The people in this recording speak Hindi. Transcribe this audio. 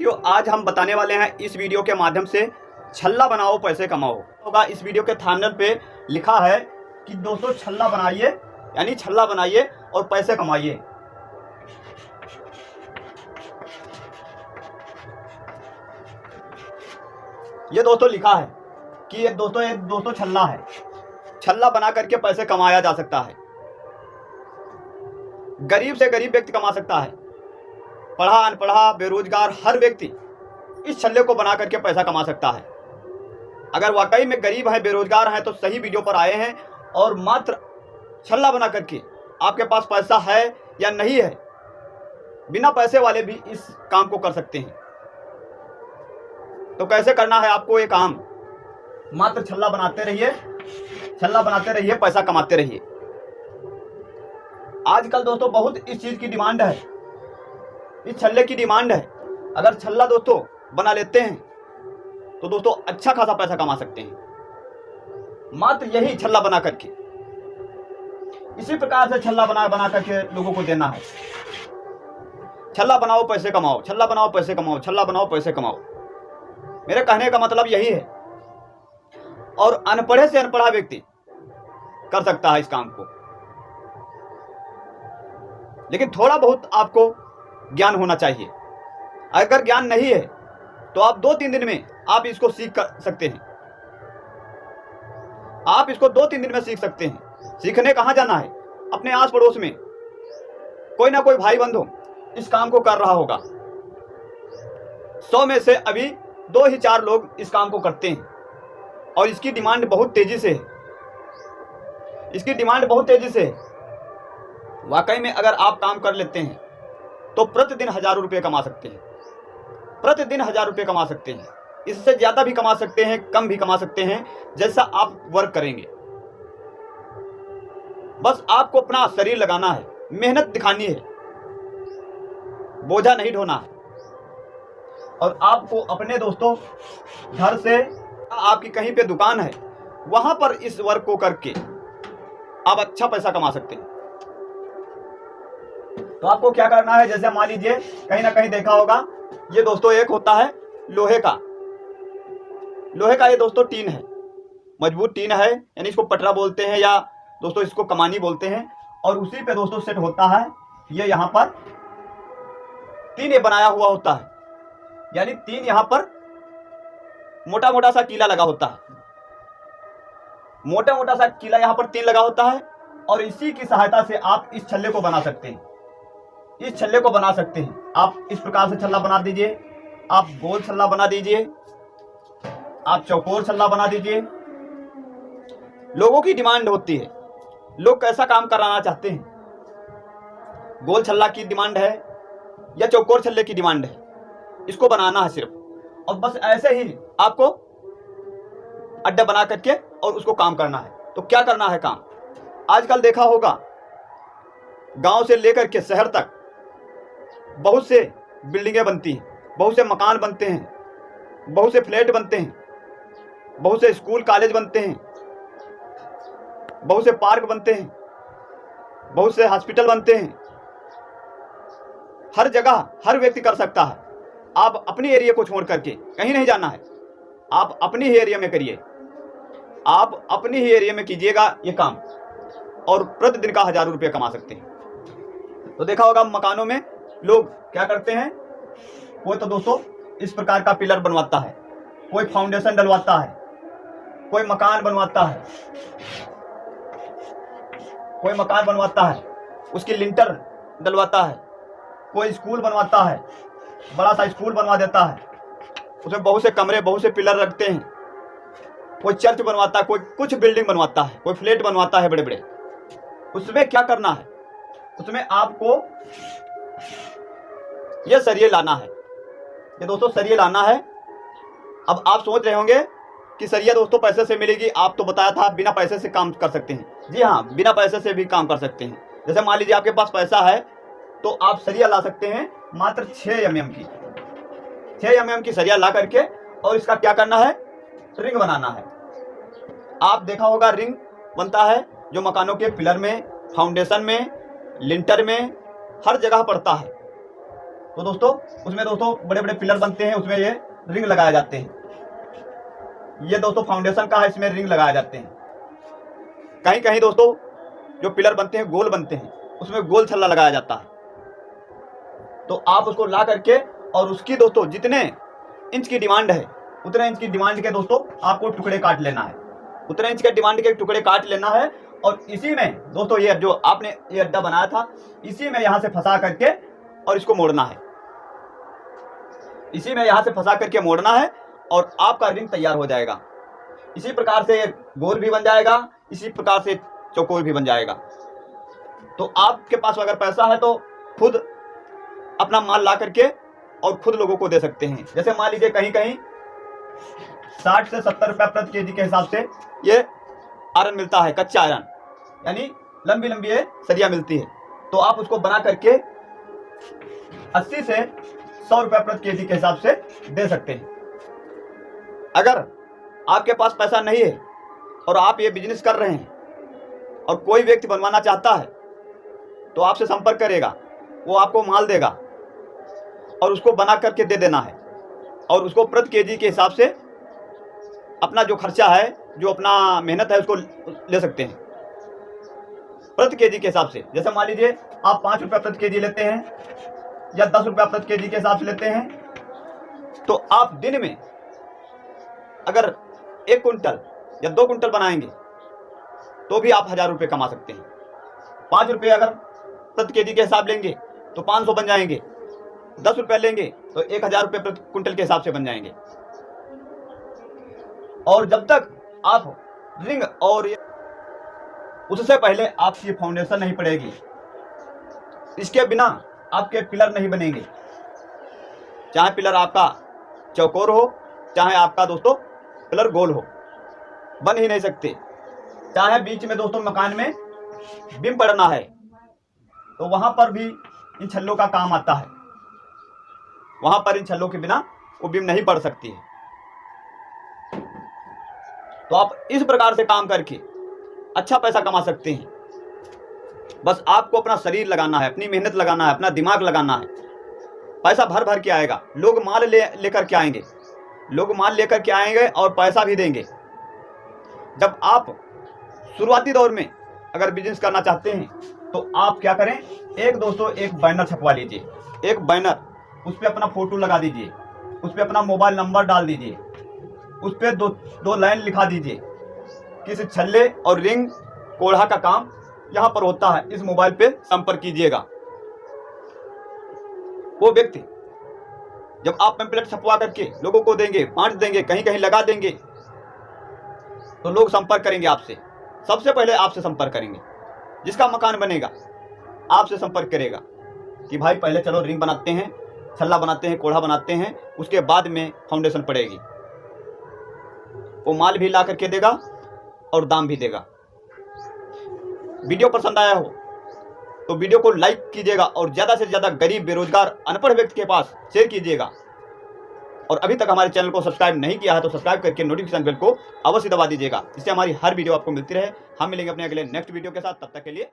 साथियों, आज हम बताने वाले हैं इस वीडियो के माध्यम से छल्ला बनाओ पैसे कमाओ होगा। इस वीडियो के थंबनेल पे लिखा है कि दोस्तों छल्ला बनाइए, यानी छल्ला बनाइए और पैसे कमाइए। ये दोस्तों लिखा है कि ये दोस्तों छल्ला है। छल्ला बना करके पैसे कमाया जा सकता है। गरीब से गरीब व्यक्ति कमा सकता है। पढ़ा अनपढ़ा बेरोजगार हर व्यक्ति इस छल्ले को बना करके पैसा कमा सकता है। अगर वाकई में गरीब है, बेरोजगार है तो सही वीडियो पर आए हैं और मात्र छल्ला बना करके आपके पास पैसा है या नहीं है, बिना पैसे वाले भी इस काम को कर सकते हैं। तो कैसे करना है आपको ये काम? मात्र छल्ला बनाते रहिए, पैसा कमाते रहिए। आजकल दोस्तों बहुत इस चीज की डिमांड है, इस छल्ले की डिमांड है। अगर छल्ला दोस्तों बना लेते हैं तो दोस्तों अच्छा खासा पैसा कमा सकते हैं। मात्र यही छल्ला बना करके, इसी प्रकार से छल्ला बना करके लोगों को देना है। छल्ला बनाओ पैसे कमाओ, छल्ला बनाओ पैसे कमाओ, छल्ला बनाओ पैसे कमाओ। मेरे कहने का मतलब यही है। और अनपढ़े से अनपढ़ा व्यक्ति कर सकता है इस काम को, लेकिन थोड़ा बहुत आपको ज्ञान होना चाहिए। अगर ज्ञान नहीं है तो आप 2-3 दिन में आप इसको सीख कर सकते हैं। आप इसको 2-3 दिन में सीख सकते हैं। सीखने कहाँ जाना है? अपने आस पड़ोस में कोई ना कोई भाई बंधु इस काम को कर रहा होगा। 100 में से अभी 2 ही 4 लोग इस काम को करते हैं और इसकी डिमांड बहुत तेजी से है। इसकी डिमांड बहुत तेजी से है। वाकई में अगर आप काम कर लेते हैं तो प्रतिदिन हज़ारों रुपये कमा सकते हैं। प्रतिदिन 1000 रुपये कमा सकते हैं। इससे ज़्यादा भी कमा सकते हैं, कम भी कमा सकते हैं, जैसा आप वर्क करेंगे। बस आपको अपना शरीर लगाना है, मेहनत दिखानी है, बोझा नहीं ढोना है। और आपको अपने दोस्तों घर से, आपकी कहीं पे दुकान है, वहां पर इस वर्क को करके आप अच्छा पैसा कमा सकते हैं। तो आपको क्या करना है? जैसे मान लीजिए कहीं ना कहीं देखा होगा, ये दोस्तों एक होता है लोहे का ये दोस्तों टीन है, मजबूत टीन है, यानी इसको पटरा बोलते हैं या दोस्तों इसको कमानी बोलते हैं। और उसी पे दोस्तों सेट होता है ये यहाँ पर तीन ये बनाया हुआ होता है, यानी तीन यहाँ पर मोटा मोटा सा कीला लगा होता है। मोटा मोटा सा कीला यहाँ पर तीन लगा होता है और इसी की सहायता से आप इस छल्ले को बना सकते हैं। इस छल्ले को बना सकते हैं आप इस प्रकार से छल्ला बना दीजिए। आप गोल छल्ला बना दीजिए, आप चौकोर छल्ला बना दीजिए। लोगों की डिमांड होती है, लोग कैसा काम कराना चाहते हैं। गोल छल्ला की डिमांड है या चौकोर छल्ले की डिमांड है, इसको बनाना है सिर्फ। और बस ऐसे ही आपको अड्डा बना करके और उसको काम करना है। तो क्या करना है काम? आजकल देखा होगा गांव से लेकर के शहर तक बहुत से बिल्डिंगें बनती हैं, बहुत से मकान बनते हैं, बहुत से फ्लैट बनते हैं, बहुत से स्कूल कॉलेज बनते हैं, बहुत से पार्क बनते हैं, बहुत से हॉस्पिटल बनते हैं। हर जगह हर व्यक्ति कर सकता है। आप अपनी एरिया को छोड़ करके कहीं नहीं जाना है, आप अपनी ही एरिया में करिए, आप अपनी ही एरिया में कीजिएगा ये काम और प्रतिदिन का 1000 रुपये कमा सकते हैं। तो देखा होगा मकानों में लोग क्या करते हैं, कोई तो दोस्तों इस प्रकार का पिलर बनवाता है, कोई फाउंडेशन डलवाता है, कोई मकान बनवाता है, उसकी लिंटर डलवाता है, कोई स्कूल बनवाता है, बड़ा सा स्कूल बनवा देता है, उसमें बहुत से कमरे, बहुत से पिलर रखते हैं। कोई चर्च बनवाता है, कोई कुछ बिल्डिंग बनवाता है, कोई फ्लैट बनवाता है बड़े बड़े। उसमें क्या करना है? उसमें आपको ये सरिये लाना है, ये दोस्तों सरिये लाना है। अब आप सोच रहे होंगे कि सरिया दोस्तों पैसे से मिलेगी। आप तो बताया था बिना पैसे से काम कर सकते हैं। जी हाँ, बिना पैसे से भी काम कर सकते हैं। जैसे मान लीजिए आपके पास पैसा है तो आप सरिया ला सकते हैं मात्र 6 mm की। 6 mm की सरिया ला करके और इसका क्या करना है? रिंग बनाना है। आप देखा होगा रिंग बनता है जो मकानों के पिलर में, फाउंडेशन में, लिंटर में, हर जगह पड़ता है। तो दोस्तों उसमें दोस्तों बड़े बड़े पिलर बनते हैं, उसमें ये रिंग लगाए जाते हैं। ये दोस्तों फाउंडेशन का है, इसमें रिंग लगाए जाते हैं। कहीं कहीं दोस्तों जो पिलर बनते हैं गोल बनते हैं, उसमें गोल छल्ला लगाया जाता है। तो आप उसको ला करके और उसकी दोस्तों जितने इंच की डिमांड है उतने इंच की डिमांड के दोस्तों आपको टुकड़े काट लेना है, उतने इंच के डिमांड के टुकड़े काट लेना है। और इसी में दोस्तों ये जो आपने ये अड्डा बनाया था, इसी में यहां से फंसा करके और इसको मोड़ना है, इसी में यहां से फंसा करके मोड़ना है और आपका रिंग तैयार हो जाएगा। इसी प्रकार से गोल भी बन जाएगा, इसी प्रकार से चौकोर भी बन जाएगा। तो आपके पास अगर पैसा है तो खुद अपना माल ला करके और खुद लोगों को दे सकते हैं। जैसे मान लीजिए कहीं कहीं 60 से 70 रुपया प्रति केजी के हिसाब से ये आयरन मिलता है, कच्चा आयरन, यानी लंबी लंबी ये सरिया मिलती है। तो आप उसको बना करके 80 से 100 रुपया प्रति केजी के हिसाब से दे सकते हैं। अगर आपके पास पैसा नहीं है और आप ये बिजनेस कर रहे हैं और कोई व्यक्ति बनवाना चाहता है तो आपसे संपर्क करेगा, वो आपको माल देगा और उसको बना करके दे देना है और उसको प्रति केजी के हिसाब से अपना जो खर्चा है, जो अपना मेहनत है, उसको ले सकते हैं प्रति केजी के हिसाब से। जैसे मान लीजिए आप 5 रुपया प्रति केजी लेते हैं या 10 रुपया प्रति केजी के हिसाब से लेते हैं, तो आप दिन में अगर 1 कुंटल या 2 कुंटल बनाएंगे तो भी आप 1000 रुपये कमा सकते हैं। 5 रुपये अगर प्रति केजी के हिसाब लेंगे तो 500 बन जाएंगे, 10 रुपये लेंगे तो 1000 रुपये प्रति कुंटल के हिसाब से बन जाएंगे। और जब तक आप रिंग और उससे पहले आपकी फाउंडेशन नहीं पड़ेगी, इसके बिना आपके पिलर नहीं बनेंगे। चाहे पिलर आपका चौकोर हो, चाहे आपका दोस्तों पिलर गोल हो, बन ही नहीं सकते। चाहे बीच में दोस्तों मकान में बीम पड़ना है तो वहां पर भी इन छल्लों का काम आता है, वहां पर इन छल्लों के बिना वो बीम नहीं पड़ सकती है। तो आप इस प्रकार से काम करके अच्छा पैसा कमा सकते हैं। बस आपको अपना शरीर लगाना है, अपनी मेहनत लगाना है, अपना दिमाग लगाना है। पैसा भर भर के आएगा। लोग माल लेकर के आएंगे, लोग माल लेकर के आएंगे और पैसा भी देंगे। जब आप शुरुआती दौर में अगर बिजनेस करना चाहते हैं तो आप क्या करें, एक दोस्तों एक बैनर छपवा लीजिए, एक बैनर, उस पर अपना फोटो लगा दीजिए, उस पर अपना मोबाइल नंबर डाल दीजिए, उस पर दो लाइन लिखा दीजिए, किसी छल्ले और रिंग कोढ़ा का काम यहाँ पर होता है, इस मोबाइल पे संपर्क कीजिएगा। वो व्यक्ति जब आप पैम्पलेट छपवा करके लोगों को देंगे, बांट देंगे, कहीं कहीं लगा देंगे, तो लोग संपर्क करेंगे आपसे। सबसे पहले आपसे संपर्क करेंगे। जिसका मकान बनेगा आपसे संपर्क करेगा कि भाई पहले चलो रिंग बनाते हैं, छल्ला बनाते हैं, कोढ़ा बनाते हैं, उसके बाद में फाउंडेशन पड़ेगी। वो माल भी ला करके देगा और दाम भी देगा। वीडियो पसंद आया हो तो वीडियो को लाइक कीजिएगा और ज़्यादा से ज़्यादा गरीब, बेरोजगार, अनपढ़ व्यक्ति के पास शेयर कीजिएगा। और अभी तक हमारे चैनल को सब्सक्राइब नहीं किया है तो सब्सक्राइब करके नोटिफिकेशन बेल को अवश्य दबा दीजिएगा, इससे हमारी हर वीडियो आपको मिलती रहे। हम मिलेंगे अपने अगले नेक्स्ट वीडियो के साथ, तब तक के लिए